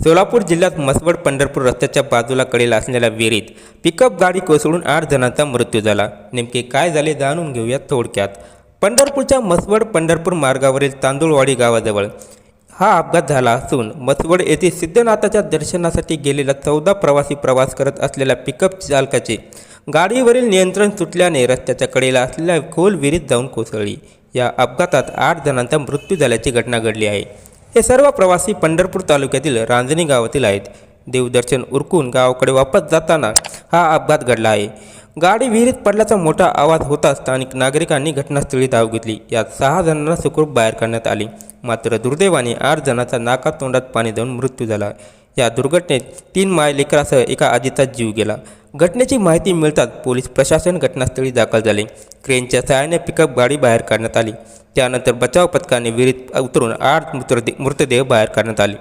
सोलापूर जिल्ह्यात म्हसवड पंढरपूर रस्त्याच्या बाजूला कडेला असलेल्या विहिरीत पिकअप गाडी कोसळून 8 जणांचा मृत्यू झाला। नेमके काय झाले जाणून घेऊया थोडक्यात। पंढरपूरच्या म्हसवड पंढरपूर मार्गावरील तांदूळवाडी गावाजवळ हा अपघात झाला असून म्हसवड येथे सिद्धनाथाच्या दर्शनासाठी गेलेला 14 प्रवासी प्रवास करत असलेल्या पिकअप चालकाचे गाडीवरील नियंत्रण सुटल्याने रस्त्याच्या कडेला असलेल्या खोल विहिरीत जाऊन कोसळली। या अपघातात 8 जणांचा मृत्यू झाल्याची घटना घडली आहे। हे सर्व प्रवासी पंढरपूर तालुक्यातील रांजणी गावातील आहेत। देवदर्शन उरकून गावाकडे वापस जाताना हा अपघात घडला आहे। गाडी विहिरीत पडल्याचा मोठा आवाज होताच स्थानिक नागरिकांनी घटनास्थळी धाव घेतली। यात 6 जणांना सुखरूप बाहेर काढण्यात आले, मात्र दुर्दैवाने 8 जणांचा नाकातोंडात पाणी जाऊन मृत्यू झाला। या दुर्घटनेत 3 माय लेकरासह एका आजीचा जीव गेला। घटनेची माहिती मिळताच पोलीस प्रशासन घटनास्थळी दाखल झाले। क्रेनच्या सहाय्याने पिकअप गाडी बाहेर काढण्यात आली। त्यानंतर बचाव पथकाने विहिरीत उतरून 8 मृतदेह बाहेर काढण्यात आले।